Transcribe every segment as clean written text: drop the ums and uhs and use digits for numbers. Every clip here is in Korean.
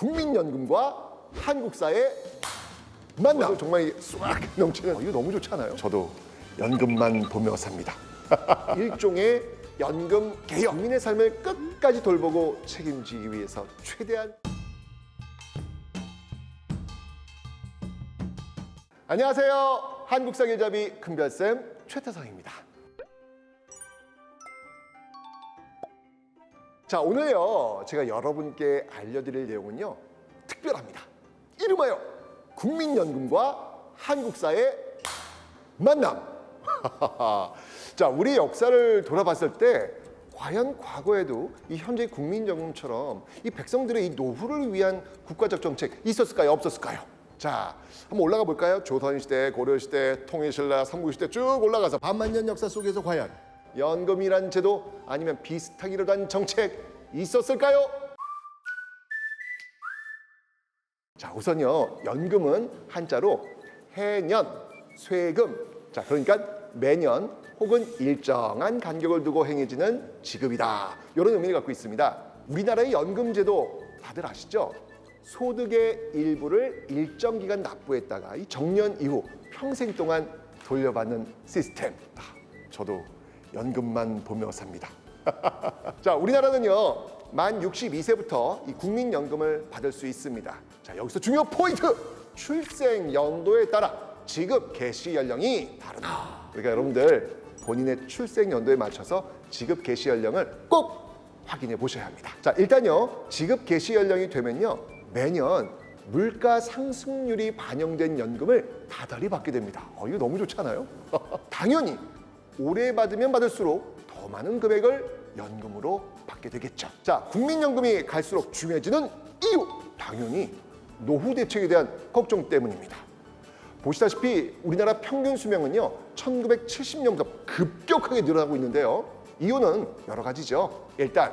국민연금과 한국사의 만남. 정말 싹 넘치는 이거 너무 좋잖아요. 저도 연금만 보며 삽니다. 일종의 연금 개혁. 국민의 삶을 끝까지 돌보고 책임지기 위해서 최대한. 안녕하세요. 한국사 길잡이 큰별쌤 최태성입니다. 자, 오늘요 제가 여러분께 알려드릴 내용은요 특별합니다. 이름하여 국민연금과 한국사의 만남. 자, 우리 역사를 돌아봤을 때 과연 과거에도 이 현재 국민연금처럼 이 백성들의 이 노후를 위한 국가적 정책 있었을까요? 없었을까요? 자, 한번 올라가 볼까요? 조선시대, 고려시대, 통일신라, 삼국시대 쭉 올라가서 반만년 역사 속에서 과연 연금이란 제도 아니면 비슷하기로 한 정책 있었을까요? 자, 우선요 연금은 한자로 해년, 쇠금. 자, 그러니까 매년 혹은 일정한 간격을 두고 행해지는 지급이다. 이런 의미를 갖고 있습니다. 우리나라의 연금 제도 다들 아시죠? 소득의 일부를 일정 기간 납부했다가 이 정년 이후 평생 동안 돌려받는 시스템. 저도 연금만 보며 삽니다. 자, 우리나라는요 만 62세부터 이 국민연금을 받을 수 있습니다. 자, 여기서 중요 포인트! 출생 연도에 따라 지급 개시 연령이 다르다. 그러니까 여러분들 본인의 출생 연도에 맞춰서 지급 개시 연령을 꼭 확인해 보셔야 합니다. 자, 일단요 지급 개시 연령이 되면요 매년 물가 상승률이 반영된 연금을 다달이 받게 됩니다. 이거 너무 좋잖아요. 당연히 오래 받으면 받을수록 더 많은 금액을 연금으로 받게 되겠죠. 자, 국민연금이 갈수록 중요해지는 이유, 당연히 노후 대책에 대한 걱정 때문입니다. 보시다시피 우리나라 평균 수명은요 1970년부터 급격하게 늘어나고 있는데요. 이유는 여러 가지죠. 일단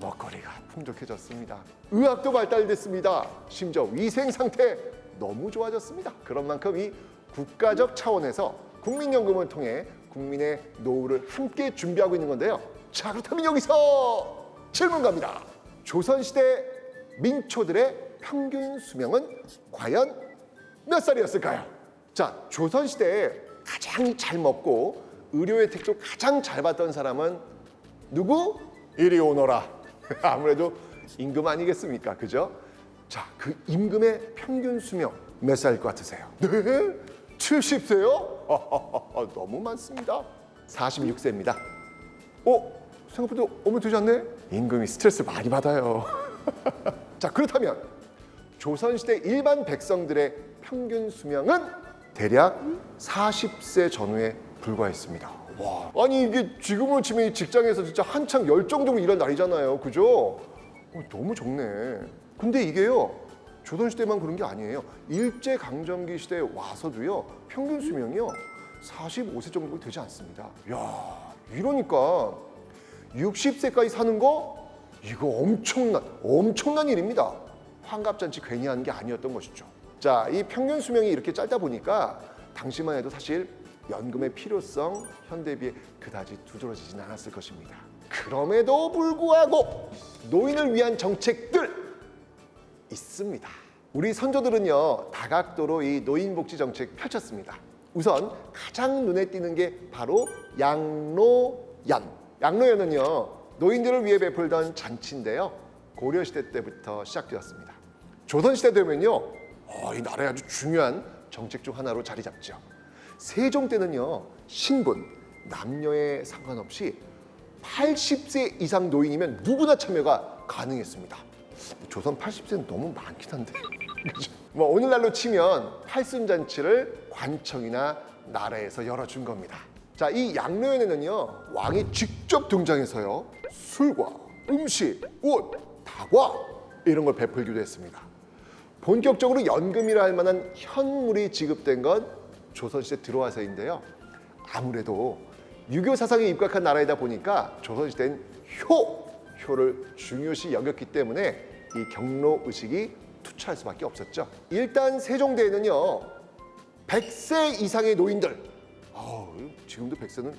먹거리가 풍족해졌습니다. 의학도 발달됐습니다. 심지어 위생 상태 너무 좋아졌습니다. 그런 만큼 이 국가적 차원에서 국민연금을 통해 국민의 노후를 함께 준비하고 있는 건데요. 자, 그렇다면 여기서 질문 갑니다. 조선시대 민초들의 평균 수명은 과연 몇 살이었을까요? 자, 조선시대에 가장 잘 먹고 의료 혜택도 가장 잘 받던 사람은 누구? 이리 오너라. 아무래도 임금 아니겠습니까? 그죠? 자, 그 임금의 평균 수명 몇 살일 것 같으세요? 네? 70세요? 너무 많습니다. 46세입니다. 생각보다 얼마 되지 않네? 임금이 스트레스 많이 받아요. 자, 그렇다면 조선시대 일반 백성들의 평균 수명은 대략 40세 전후에 불과했습니다. 와, 아니 이게 지금으로 치면 직장에서 진짜 한창 열정적으로 일한 날이잖아요. 그죠? 너무 적네. 근데 이게요 조선시대만 그런 게 아니에요. 일제강점기 시대에 와서도요 평균 수명이요 45세 정도 되지 않습니다. 야, 이러니까 60세까지 사는 거 이거 엄청난 일입니다. 환갑잔치 괜히 하는 게 아니었던 것이죠. 자, 이 평균 수명이 이렇게 짧다 보니까 당시만 해도 사실 연금의 필요성 현대에 비해 그다지 두드러지진 않았을 것입니다. 그럼에도 불구하고 노인을 위한 정책들 있습니다. 우리 선조들은요 다각도로 이 노인복지 정책 펼쳤습니다. 우선 가장 눈에 띄는 게 바로 양로연. 양로연은요 노인들을 위해 베풀던 잔치인데요 고려시대 때부터 시작되었습니다. 조선시대 되면요 이 나라의 아주 중요한 정책 중 하나로 자리 잡죠. 세종 때는요 신분, 남녀에 상관없이 80세 이상 노인이면 누구나 참여가 가능했습니다. 조선 80세는 너무 많긴 한데 오늘날로 치면 팔순잔치를 관청이나 나라에서 열어준 겁니다. 자, 이 양로연에는요 왕이 직접 등장해서요 술과 음식, 옷, 다과 이런 걸 베풀기도 했습니다. 본격적으로 연금이라 할 만한 현물이 지급된 건 조선시대 들어와서인데요. 아무래도 유교 사상에 입각한 나라이다 보니까 조선시대는 효를 중요시 여겼기 때문에 이 경로의식이 투철할 수밖에 없었죠. 일단 세종대에는요 100세 이상의 노인들, 지금도 100세는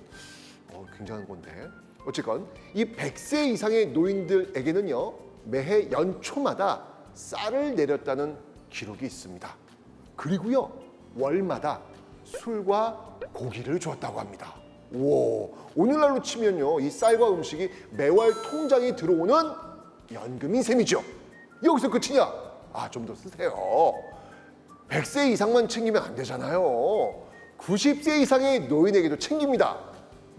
굉장한 건데 어쨌건 이 100세 이상의 노인들에게는요 매해 연초마다 쌀을 내렸다는 기록이 있습니다. 그리고요, 월마다 술과 고기를 주었다고 합니다. 오, 오늘날로 치면요, 이 쌀과 음식이 매월 통장에 들어오는 연금인 셈이죠. 여기서 끝이냐? 좀 더 쓰세요. 100세 이상만 챙기면 안 되잖아요. 90세 이상의 노인에게도 챙깁니다.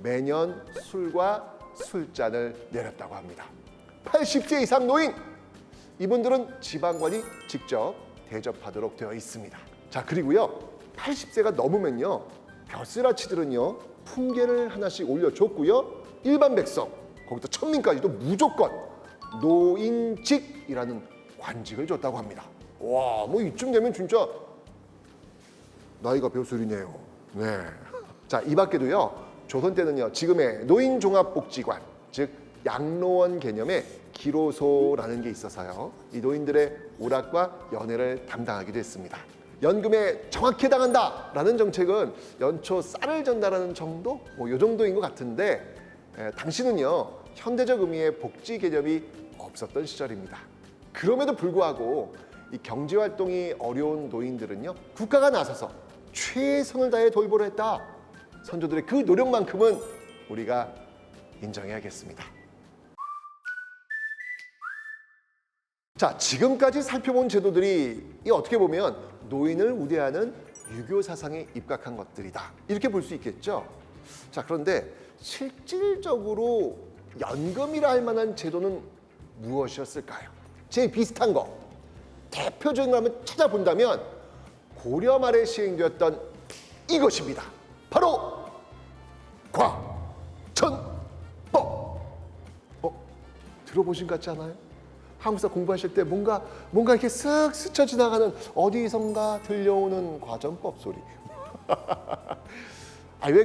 매년 술과 술잔을 내렸다고 합니다. 80세 이상 노인, 이분들은 지방관이 직접 대접하도록 되어 있습니다. 자, 그리고요, 80세가 넘으면요, 벼슬아치들은요, 풍계를 하나씩 올려줬고요, 일반 백성, 거기다 천민까지도 무조건 노인직이라는 관직을 줬다고 합니다. 와, 뭐 이쯤 되면 진짜 나이가 벼슬이네요. 네. 자, 이 밖에도요, 조선 때는요, 지금의 노인종합복지관, 즉 양로원 개념의 기로소라는 게 있어서요, 이 노인들의 오락과 연회를 담당하기도 했습니다. 연금에 정확히 해당한다라는 정책은 연초 쌀을 전달하는 정도, 뭐 이 정도인 것 같은데, 당시는요, 현대적 의미의 복지 개념이 없었던 시절입니다. 그럼에도 불구하고 이 경제 활동이 어려운 노인들은요, 국가가 나서서 최선을 다해 돌보려 했다. 선조들의 그 노력만큼은 우리가 인정해야겠습니다. 자, 지금까지 살펴본 제도들이 어떻게 보면 노인을 우대하는 유교 사상에 입각한 것들이다, 이렇게 볼 수 있겠죠. 자, 그런데 실질적으로 연금이라 할 만한 제도는 무엇이었을까요? 제일 비슷한 거, 대표적인 거 한번 찾아본다면 고려 말에 시행되었던 이것입니다. 바로 과전법. 들어보신 것 같지 않아요? 한국사 공부하실 때 뭔가 이렇게 쓱 스쳐 지나가는 어디선가 들려오는 과전법 소리. 왜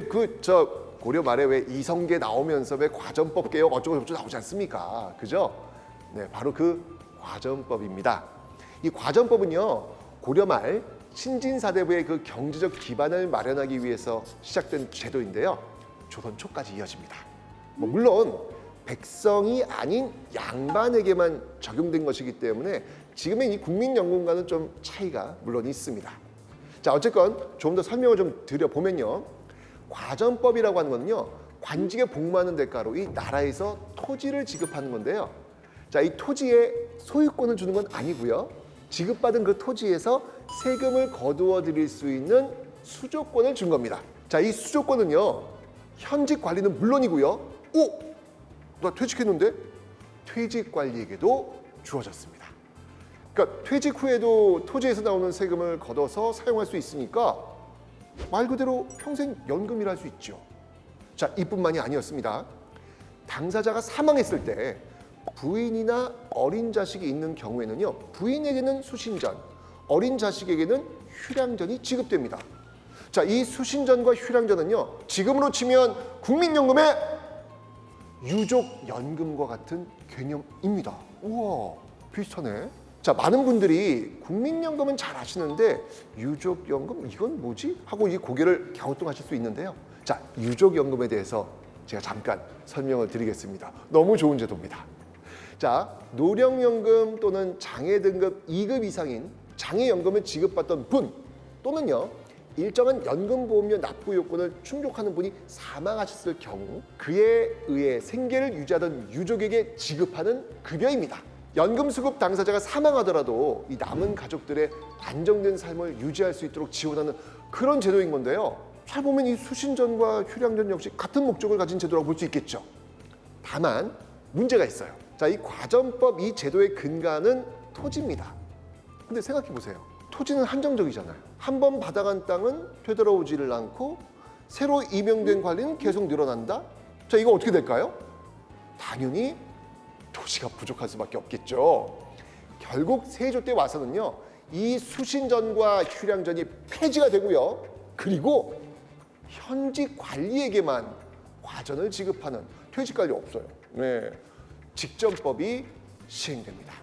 고려 말에 왜 이성계 나오면서 왜 과전법 개혁 어쩌고 저쩌고 나오지 않습니까? 그죠? 네, 바로 그 과전법입니다. 이 과전법은요, 고려 말 신진사대부의 그 경제적 기반을 마련하기 위해서 시작된 제도인데요, 조선 초까지 이어집니다. 물론 백성이 아닌 양반에게만 적용된 것이기 때문에 지금의 이 국민연금과는 좀 차이가 물론 있습니다. 자, 어쨌건 좀 더 설명을 좀 드려보면요, 과전법이라고 하는 거는요, 관직에 복무하는 대가로 이 나라에서 토지를 지급하는 건데요. 자, 이 토지에 소유권을 주는 건 아니고요, 지급받은 그 토지에서 세금을 거두어 드릴 수 있는 수조권을 준 겁니다. 자, 이 수조권은요, 현직 관리는 물론이고요, 나 퇴직했는데? 퇴직 관리에게도 주어졌습니다. 그러니까 퇴직 후에도 토지에서 나오는 세금을 걷어서 사용할 수 있으니까 말 그대로 평생 연금이라 할 수 있죠. 자, 이뿐만이 아니었습니다. 당사자가 사망했을 때 부인이나 어린 자식이 있는 경우에는요, 부인에게는 수신전, 어린 자식에게는 휴량전이 지급됩니다. 자, 이 수신전과 휴량전은요, 지금으로 치면 국민연금의 유족연금과 같은 개념입니다. 우와, 비슷하네. 자, 많은 분들이 국민연금은 잘 아시는데 유족연금 이건 뭐지? 하고 이 고개를 갸우뚱하실 수 있는데요. 자, 유족연금에 대해서 제가 잠깐 설명을 드리겠습니다. 너무 좋은 제도입니다. 자, 노령연금 또는 장애등급 2급 이상인 장애연금을 지급받던 분 또는요, 일정한 연금보험료 납부 요건을 충족하는 분이 사망하셨을 경우 그에 의해 생계를 유지하던 유족에게 지급하는 급여입니다. 연금 수급 당사자가 사망하더라도 이 남은 가족들의 안정된 삶을 유지할 수 있도록 지원하는 그런 제도인 건데요. 잘 보면 이 수신전과 휴량전 역시 같은 목적을 가진 제도라고 볼 수 있겠죠. 다만 문제가 있어요. 자, 이 과전법 이 제도의 근간은 토지입니다. 근데 생각해 보세요. 토지는 한정적이잖아요. 한 번 받아간 땅은 되돌아오지를 않고 새로 임명된 관리는 계속 늘어난다? 자, 이거 어떻게 될까요? 당연히 토지가 부족할 수밖에 없겠죠. 결국 세조 때 와서는요, 이 수신전과 휴량전이 폐지가 되고요. 그리고 현직 관리에게만 과전을 지급하는 퇴직관리 없어요. 네, 직전법이 시행됩니다.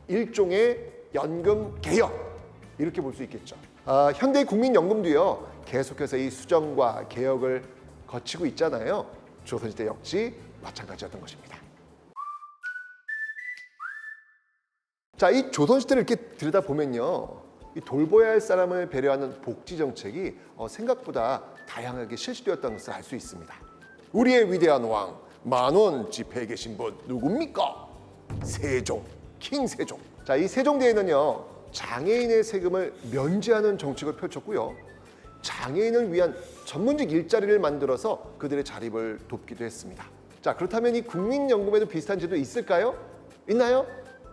일종의 연금 개혁, 이렇게 볼 수 있겠죠. 현대 국민연금도요, 계속해서 이 수정과 개혁을 거치고 있잖아요. 조선시대 역시 마찬가지였던 것입니다. 자, 이 조선시대를 이렇게 들여다보면요, 이 돌보아야 할 사람을 배려하는 복지 정책이 생각보다 다양하게 실시되었다는 것을 알 수 있습니다. 우리의 위대한 왕, 만원 집회에 계신 분 누굽니까? 세종, 킹 세종. 자, 이 세종대에는요, 장애인의 세금을 면제하는 정책을 펼쳤고요, 장애인을 위한 전문직 일자리를 만들어서 그들의 자립을 돕기도 했습니다. 자, 그렇다면 이 국민연금에도 비슷한 제도 있을까요? 있나요?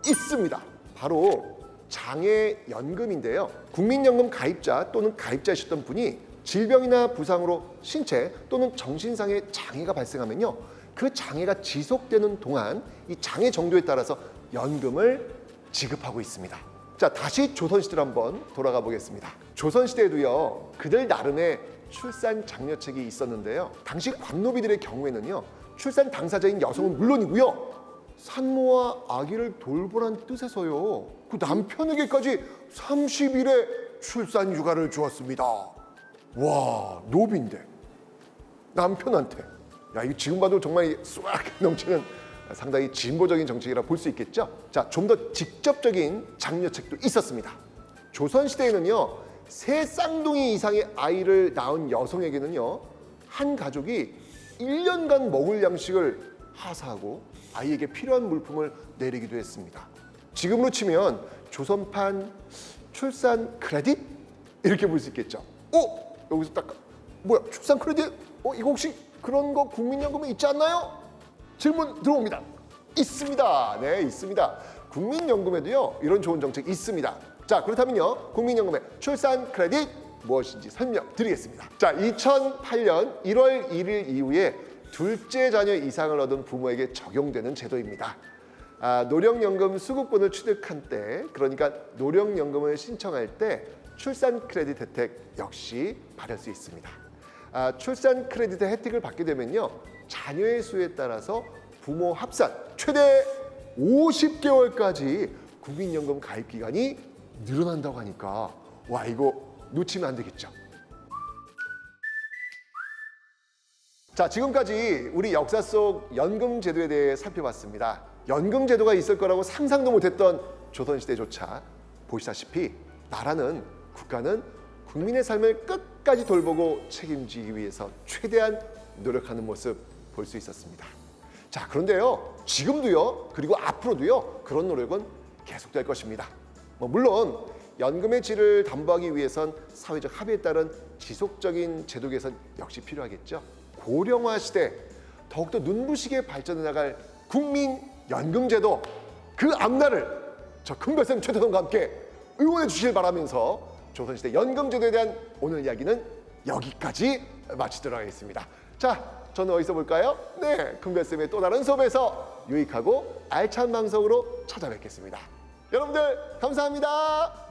있습니다. 바로 장애연금인데요. 국민연금 가입자 또는 가입자이셨던 분이 질병이나 부상으로 신체 또는 정신상의 장애가 발생하면요, 그 장애가 지속되는 동안 이 장애 정도에 따라서 연금을 지급하고 있습니다. 자, 다시 조선시대로 한번 돌아가 보겠습니다. 조선시대에도요, 그들 나름의 출산 장려책이 있었는데요, 당시 관노비들의 경우에는요, 출산 당사자인 여성은 물론이고요, 산모와 아기를 돌보란 뜻에서요, 그 남편에게까지 30일의 출산 휴가를 주었습니다. 와, 노비인데 남편한테. 야, 이거 지금 봐도 정말 쏘악 넘치는 상당히 진보적인 정책이라 볼 수 있겠죠. 자, 좀 더 직접적인 장려책도 있었습니다. 조선시대에는요, 세 쌍둥이 이상의 아이를 낳은 여성에게는요, 한 가족이 1년간 먹을 양식을 하사하고 아이에게 필요한 물품을 내리기도 했습니다. 지금으로 치면 조선판 출산 크레딧? 이렇게 볼 수 있겠죠. 여기서 딱 뭐야, 출산 크레딧? 이거 혹시 그런 거 국민연금에 있지 않나요? 질문 들어옵니다. 있습니다. 네, 있습니다. 국민연금에도요, 이런 좋은 정책 있습니다. 자, 그렇다면요, 국민연금의 출산 크레딧 무엇인지 설명드리겠습니다. 자, 2008년 1월 1일 이후에 둘째 자녀 이상을 얻은 부모에게 적용되는 제도입니다. 노령연금 수급권을 취득한 때, 그러니까 노령연금을 신청할 때 출산 크레딧 혜택 역시 받을 수 있습니다. 출산 크레딧 혜택을 받게 되면요, 자녀의 수에 따라서 부모 합산 최대 50개월까지 국민연금 가입 기간이 늘어난다고 하니까 와, 이거 놓치면 안 되겠죠. 자, 지금까지 우리 역사 속 연금 제도에 대해 살펴봤습니다. 연금 제도가 있을 거라고 상상도 못했던 조선시대조차 보시다시피 나라는, 국가는 국민의 삶을 끝까지 돌보고 책임지기 위해서 최대한 노력하는 모습 볼 수 있었습니다. 자, 그런데요, 지금도요, 그리고 앞으로도요, 그런 노력은 계속될 것입니다. 물론 연금의 질을 담보하기 위해선 사회적 합의에 따른 지속적인 제도 개선 역시 필요하겠죠. 고령화 시대 더욱더 눈부시게 발전해 나갈 국민연금제도, 그 앞날을 저 큰별쌤 최태성과 함께 응원해 주시길 바라면서 조선시대 연금제도에 대한 오늘 이야기는 여기까지 마치도록 하겠습니다. 자, 저는 어디서 볼까요? 네, 큰별쌤의 또 다른 수업에서 유익하고 알찬 방송으로 찾아뵙겠습니다. 여러분들 감사합니다.